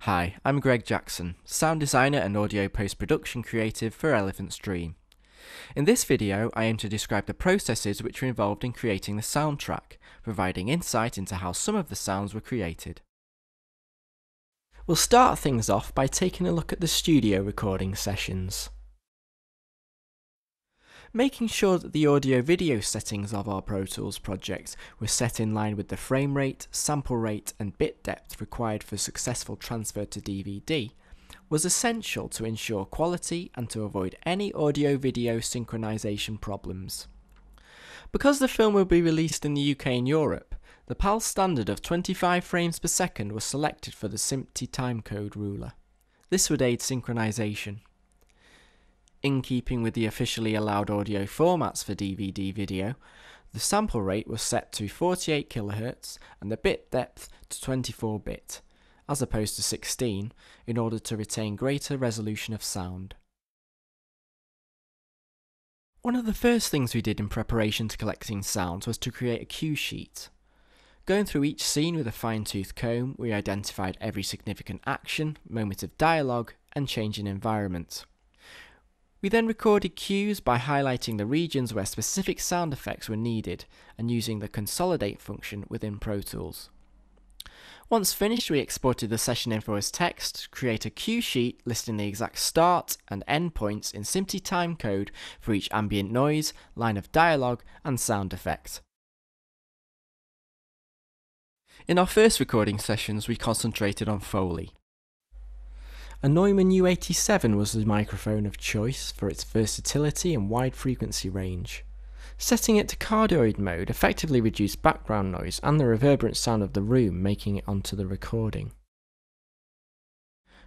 Hi, I'm Greg Jackson, sound designer and audio post-production creative for Elephant's Dream. In this video, I aim to describe the processes which were involved in creating the soundtrack, providing insight into how some of the sounds were created. We'll start things off by taking a look at the studio recording sessions. Making sure that the audio-video settings of our Pro Tools project were set in line with the frame rate, sample rate and bit depth required for successful transfer to DVD was essential to ensure quality and to avoid any audio-video synchronization problems. Because the film will be released in the UK and Europe, the PAL standard of 25 frames per second was selected for the SMPTE timecode ruler. This would aid synchronization. In keeping with the officially allowed audio formats for DVD video, the sample rate was set to 48 kHz and the bit depth to 24-bit, as opposed to 16, in order to retain greater resolution of sound. One of the first things we did in preparation to collecting sounds was to create a cue sheet. Going through each scene with a fine-tooth comb, we identified every significant action, moment of dialogue, and change in environment. We then recorded cues by highlighting the regions where specific sound effects were needed and using the consolidate function within Pro Tools. Once finished, we exported the session info as text to create a cue sheet listing the exact start and end points in SMPTE timecode for each ambient noise, line of dialogue and sound effect. In our first recording sessions, we concentrated on Foley. A Neumann U87 was the microphone of choice for its versatility and wide frequency range. Setting it to cardioid mode effectively reduced background noise and the reverberant sound of the room, making it onto the recording.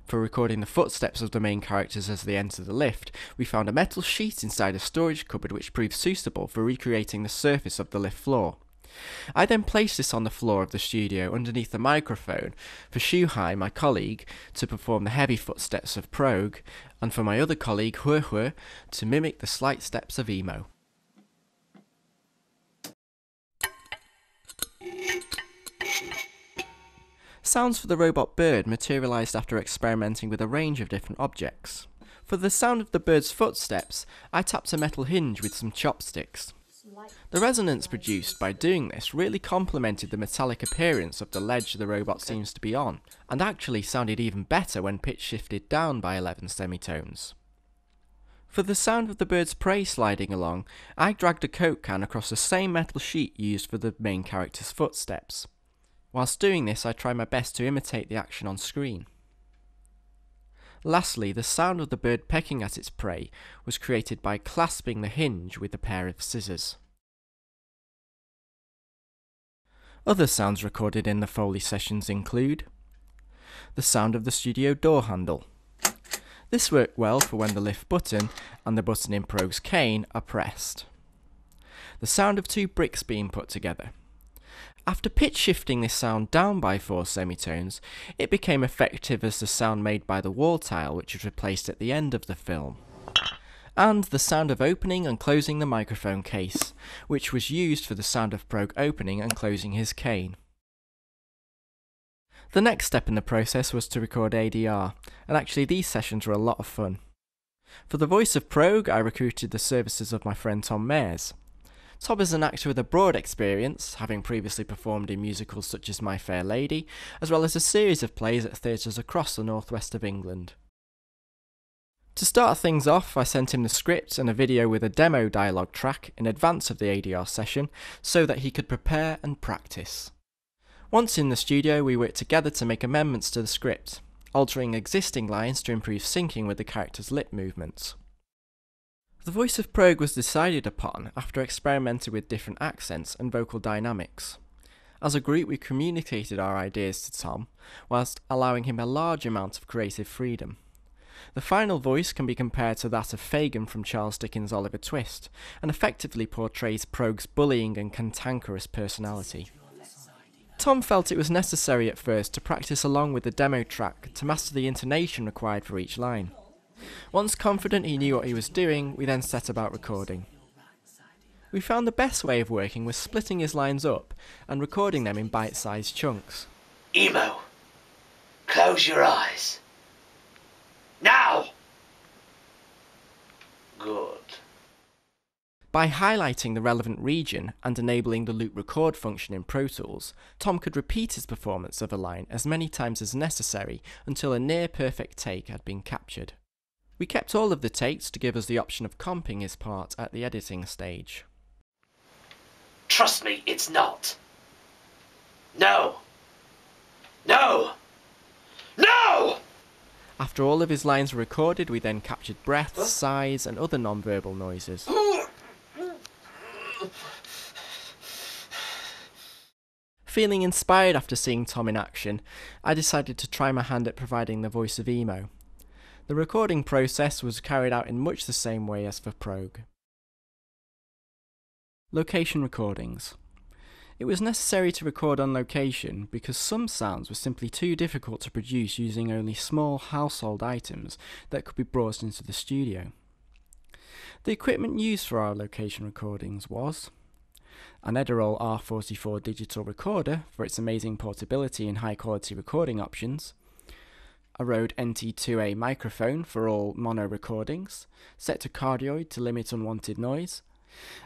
For recording the footsteps of the main characters as they enter the lift, we found a metal sheet inside a storage cupboard which proved suitable for recreating the surface of the lift floor. I then placed this on the floor of the studio underneath the microphone for Shuhai, my colleague, to perform the heavy footsteps of Prog, and for my other colleague Huehue to mimic the slight steps of Emo. Sounds for the robot bird materialised after experimenting with a range of different objects. For the sound of the bird's footsteps, I tapped a metal hinge with some chopsticks. The resonance produced by doing this really complemented the metallic appearance of the ledge the robot seems to be on, and actually sounded even better when pitch shifted down by 11 semitones. For the sound of the bird's prey sliding along, I dragged a Coke can across the same metal sheet used for the main character's footsteps. Whilst doing this, I tried my best to imitate the action on screen. Lastly, the sound of the bird pecking at its prey was created by clasping the hinge with a pair of scissors. Other sounds recorded in the Foley sessions include the sound of the studio door handle. This worked well for when the lift button and the button in Prog's cane are pressed. The sound of two bricks being put together. After pitch shifting this sound down by 4 semitones, it became effective as the sound made by the wall tile which was replaced at the end of the film. And the sound of opening and closing the microphone case, which was used for the sound of Prog opening and closing his cane. The next step in the process was to record ADR, and actually these sessions were a lot of fun. For the voice of Prog, I recruited the services of my friend Tom Mayers. Tom is an actor with a broad experience, having previously performed in musicals such as My Fair Lady, as well as a series of plays at theatres across the northwest of England. To start things off, I sent him the script and a video with a demo dialogue track in advance of the ADR session, so that he could prepare and practice. Once in the studio, we worked together to make amendments to the script, altering existing lines to improve syncing with the character's lip movements. The voice of Prog was decided upon after experimenting with different accents and vocal dynamics. As a group, we communicated our ideas to Tom, whilst allowing him a large amount of creative freedom. The final voice can be compared to that of Fagin from Charles Dickens' Oliver Twist, and effectively portrays Prog's bullying and cantankerous personality. Tom felt it was necessary at first to practice along with the demo track to master the intonation required for each line. Once confident he knew what he was doing, we then set about recording. We found the best way of working was splitting his lines up and recording them in bite-sized chunks. Emo, Close your eyes. Now! Good. By highlighting the relevant region and enabling the loop record function in Pro Tools, Tom could repeat his performance of a line as many times as necessary until a near-perfect take had been captured. We kept all of the takes to give us the option of comping his part at the editing stage. Trust me, it's not. No! No! No! After all of his lines were recorded, we then captured breaths, sighs, and other non-verbal noises. Feeling inspired after seeing Tom in action, I decided to try my hand at providing the voice of Emo. The recording process was carried out in much the same way as for Progue. Location recordings. It was necessary to record on location because some sounds were simply too difficult to produce using only small household items that could be brought into the studio. The equipment used for our location recordings was an Edirol R44 digital recorder for its amazing portability and high quality recording options, a Rode NT2A microphone for all mono recordings, set to cardioid to limit unwanted noise,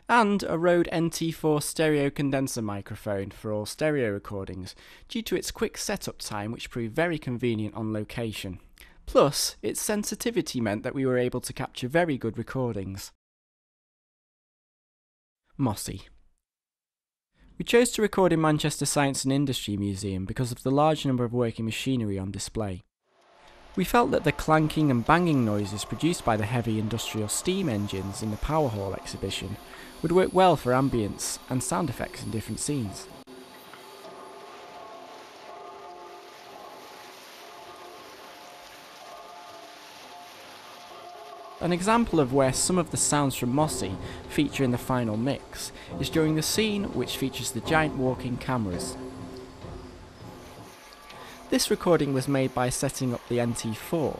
and a Rode NT4 stereo condenser microphone for all stereo recordings due to its quick setup time, which proved very convenient on location. Plus, its sensitivity meant that we were able to capture very good recordings. Mossy. We chose to record in Manchester Science and Industry Museum because of the large number of working machinery on display. We felt that the clanking and banging noises produced by the heavy industrial steam engines in the Power Hall exhibition would work well for ambience and sound effects in different scenes. An example of where some of the sounds from Mossy feature in the final mix is during the scene which features the giant walking cameras. This recording was made by setting up the NT4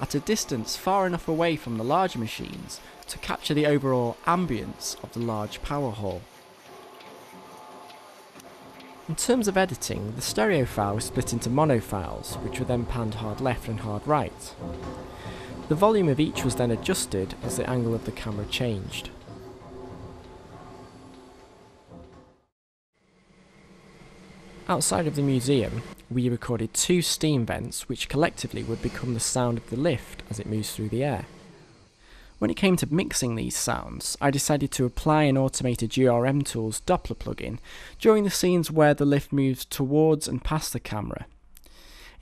at a distance far enough away from the larger machines to capture the overall ambience of the large power hall. In terms of editing, the stereo file was split into mono files, which were then panned hard left and hard right. The volume of each was then adjusted as the angle of the camera changed. Outside of the museum, we recorded 2 steam vents which collectively would become the sound of the lift as it moves through the air. When it came to mixing these sounds, I decided to apply an automated GRM Tools Doppler plugin during the scenes where the lift moves towards and past the camera.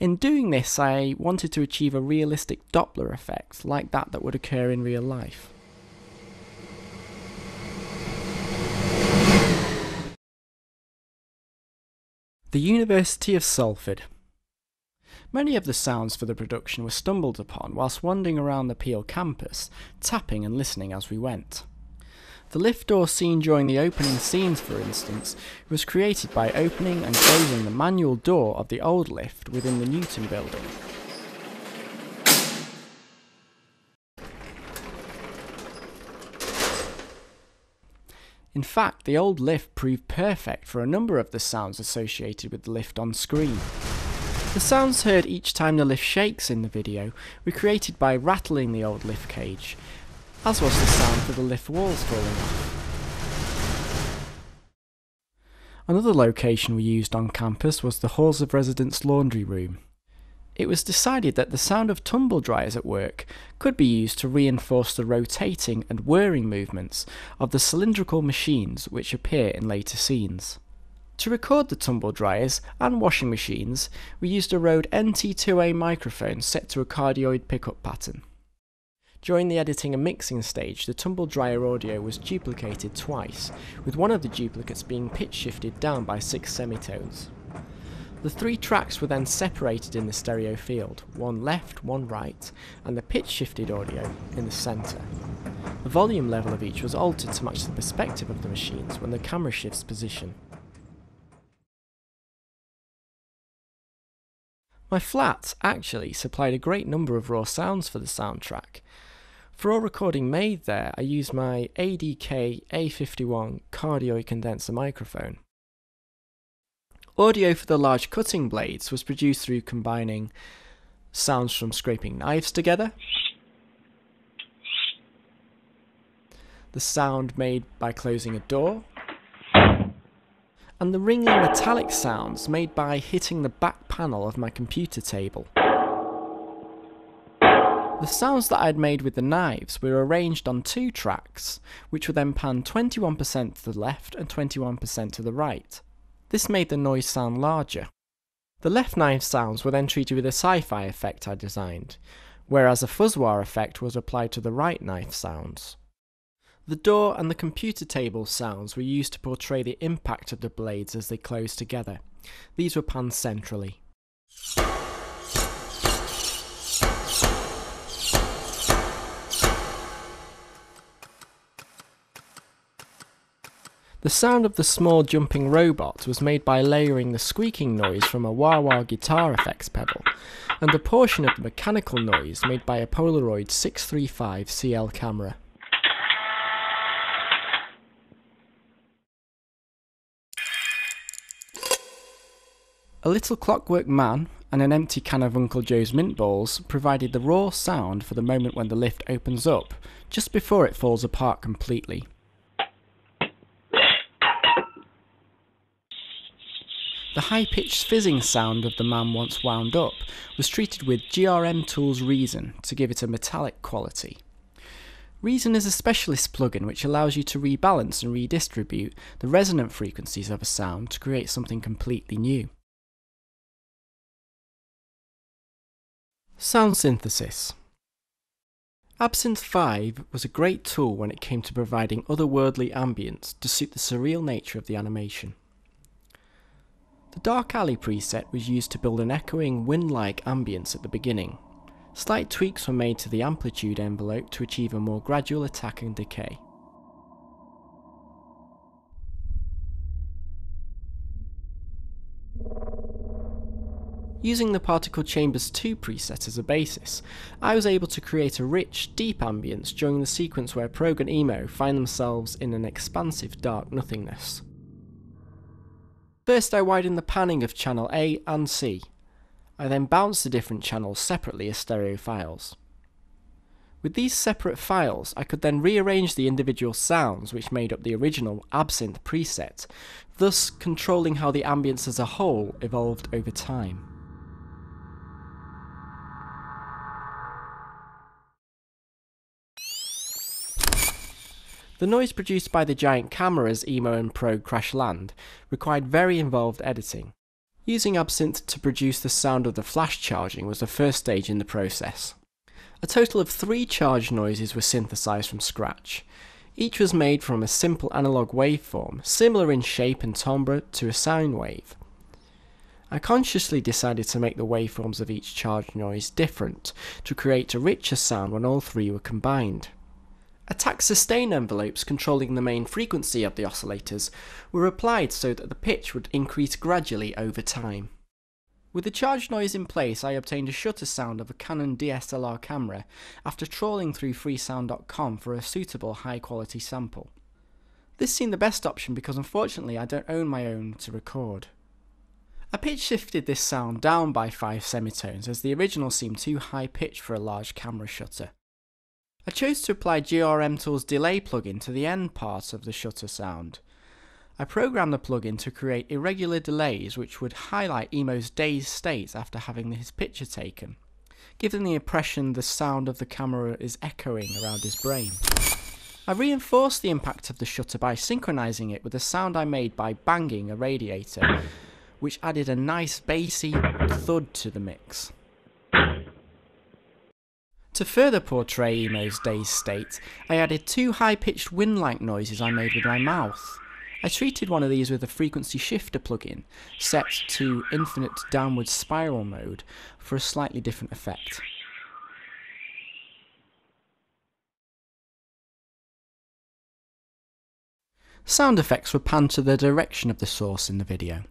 In doing this, I wanted to achieve a realistic Doppler effect like that would occur in real life. The University of Salford. Many of the sounds for the production were stumbled upon whilst wandering around the Peel campus, tapping and listening as we went. The lift door scene during the opening scenes, for instance, was created by opening and closing the manual door of the old lift within the Newton building. In fact, the old lift proved perfect for a number of the sounds associated with the lift on screen. The sounds heard each time the lift shakes in the video were created by rattling the old lift cage, as was the sound for the lift walls falling off. Another location we used on campus was the Halls of Residence laundry room. It was decided that the sound of tumble dryers at work could be used to reinforce the rotating and whirring movements of the cylindrical machines which appear in later scenes. To record the tumble dryers and washing machines, we used a Rode NT2A microphone set to a cardioid pickup pattern. During the editing and mixing stage, the tumble dryer audio was duplicated twice, with one of the duplicates being pitch shifted down by 6 semitones. The 3 tracks were then separated in the stereo field, one left, one right, and the pitch shifted audio in the centre. The volume level of each was altered to match the perspective of the machines when the camera shifts position. My flat actually supplied a great number of raw sounds for the soundtrack. For all recording made there, I used my ADK A51 cardioid condenser microphone. Audio for the large cutting blades was produced through combining sounds from scraping knives together, the sound made by closing a door, and the ringing metallic sounds made by hitting the back panel of my computer table. The sounds that I'd made with the knives were arranged on 2 tracks, which were then panned 21% to the left and 21% to the right. This made the noise sound larger. The left knife sounds were then treated with a sci-fi effect I designed, whereas a fuzz-wah effect was applied to the right knife sounds. The door and the computer table sounds were used to portray the impact of the blades as they closed together. These were panned centrally. The sound of the small jumping robot was made by layering the squeaking noise from a wah-wah guitar effects pedal, and a portion of the mechanical noise made by a Polaroid 635 CL camera. A little clockwork man and an empty can of Uncle Joe's mint balls provided the raw sound for the moment when the lift opens up, just before it falls apart completely. The high-pitched fizzing sound of the man once wound up was treated with GRM Tools Reason to give it a metallic quality. Reason is a specialist plugin which allows you to rebalance and redistribute the resonant frequencies of a sound to create something completely new. Sound synthesis. Absinthe 5 was a great tool when it came to providing otherworldly ambience to suit the surreal nature of the animation. The Dark Alley preset was used to build an echoing, wind-like ambience at the beginning. Slight tweaks were made to the amplitude envelope to achieve a more gradual attack and decay. Using the Particle Chambers 2 preset as a basis, I was able to create a rich, deep ambience during the sequence where Prog and Emo find themselves in an expansive dark nothingness. First I widened the panning of channel A and C. I then bounced the different channels separately as stereo files. With these separate files, I could then rearrange the individual sounds which made up the original Absinthe preset, thus controlling how the ambience as a whole evolved over time. The noise produced by the giant cameras Emo and Prog crash land required very involved editing. Using Absinthe to produce the sound of the flash charging was the first stage in the process. A total of 3 charge noises were synthesized from scratch. Each was made from a simple analog waveform, similar in shape and timbre to a sine wave. I consciously decided to make the waveforms of each charge noise different to create a richer sound when all 3 were combined. Attack sustain envelopes controlling the main frequency of the oscillators were applied so that the pitch would increase gradually over time. With the charge noise in place, I obtained a shutter sound of a Canon DSLR camera after trawling through freesound.com for a suitable high quality sample. This seemed the best option because unfortunately I don't own my own to record. I pitch shifted this sound down by 5 semitones as the original seemed too high pitched for a large camera shutter. I chose to apply GRM Tools delay plugin to the end part of the shutter sound. I programmed the plugin to create irregular delays which would highlight Emo's dazed state after having his picture taken, giving the impression the sound of the camera is echoing around his brain. I reinforced the impact of the shutter by synchronizing it with the sound I made by banging a radiator, which added a nice bassy thud to the mix. To further portray Emo's dazed state, I added 2 high-pitched wind-like noises I made with my mouth. I treated one of these with a frequency shifter plugin, set to infinite downward spiral mode for a slightly different effect. Sound effects were panned to the direction of the source in the video.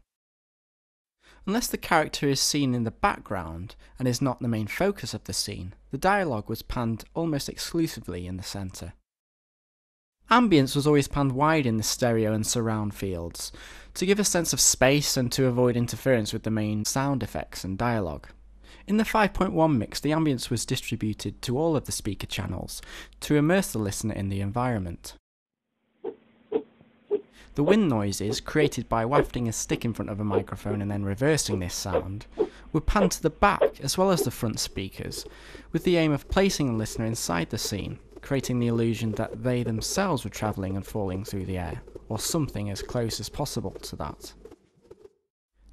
Unless the character is seen in the background and is not the main focus of the scene, the dialogue was panned almost exclusively in the centre. Ambience was always panned wide in the stereo and surround fields, to give a sense of space and to avoid interference with the main sound effects and dialogue. In the 5.1 mix, the ambience was distributed to all of the speaker channels to immerse the listener in the environment. The wind noises, created by wafting a stick in front of a microphone and then reversing this sound, were panned to the back as well as the front speakers, with the aim of placing the listener inside the scene, creating the illusion that they themselves were travelling and falling through the air, or something as close as possible to that.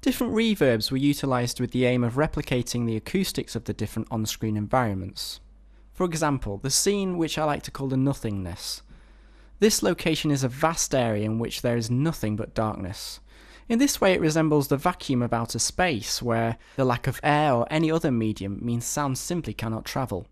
Different reverbs were utilised with the aim of replicating the acoustics of the different on-screen environments. For example, the scene which I like to call the nothingness. This location is a vast area in which there is nothing but darkness. In this way it resembles the vacuum of outer space, where the lack of air or any other medium means sound simply cannot travel.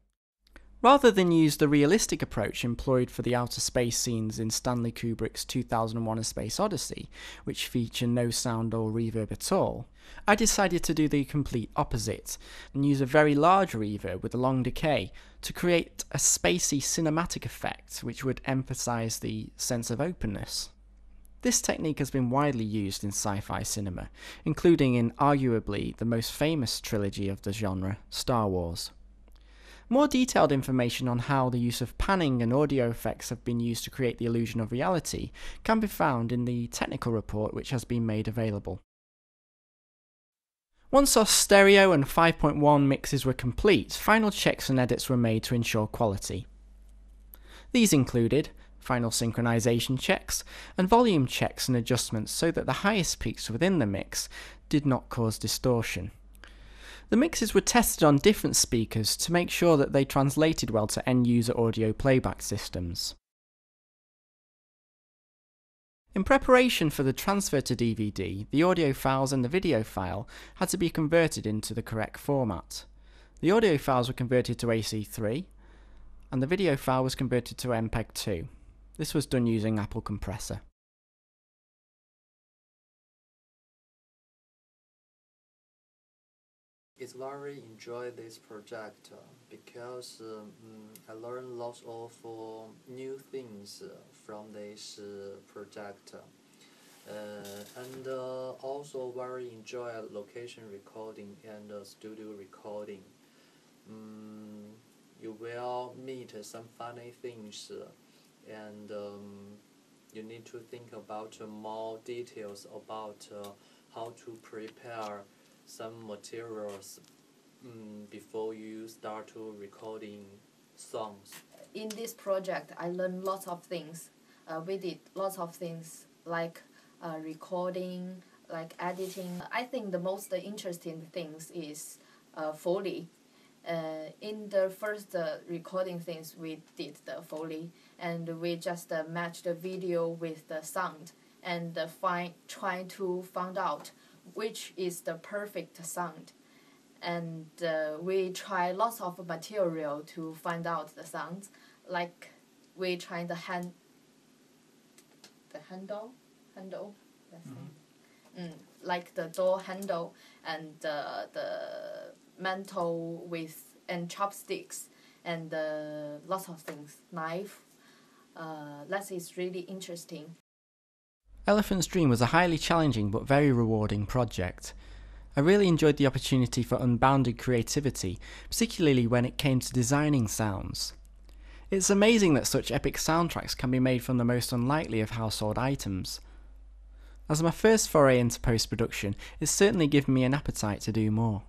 Rather than use the realistic approach employed for the outer space scenes in Stanley Kubrick's 2001: A Space Odyssey, which feature no sound or reverb at all, I decided to do the complete opposite, and use a very large reverb with a long decay to create a spacey cinematic effect which would emphasise the sense of openness. This technique has been widely used in sci-fi cinema, including in arguably the most famous trilogy of the genre, Star Wars. More detailed information on how the use of panning and audio effects have been used to create the illusion of reality can be found in the technical report which has been made available. Once our stereo and 5.1 mixes were complete, final checks and edits were made to ensure quality. These included final synchronization checks and volume checks and adjustments so that the highest peaks within the mix did not cause distortion. The mixes were tested on different speakers to make sure that they translated well to end-user audio playback systems. In preparation for the transfer to DVD, the audio files and the video file had to be converted into the correct format. The audio files were converted to AC3, and the video file was converted to MPEG-2. This was done using Apple Compressor. It's very enjoy this project because I learned lots of new things from this project, and also very enjoy location recording and studio recording. You will meet some funny things, and you need to think about more details about how to prepare some materials before you start to recording songs. In this project, I learned lots of things. We did lots of things like recording, like editing. I think the most interesting things is Foley. In the first recording things, we did the Foley, and we just matched the video with the sound and trying to find out which is the perfect sound. And we try lots of material to find out the sounds, like we try the handle, let's say. Like the door handle and the mantle and chopsticks and lots of things, knife. That is really interesting. Elephant's Dream was a highly challenging but very rewarding project. I really enjoyed the opportunity for unbounded creativity, particularly when it came to designing sounds. It's amazing that such epic soundtracks can be made from the most unlikely of household items. As my first foray into post-production, it's certainly given me an appetite to do more.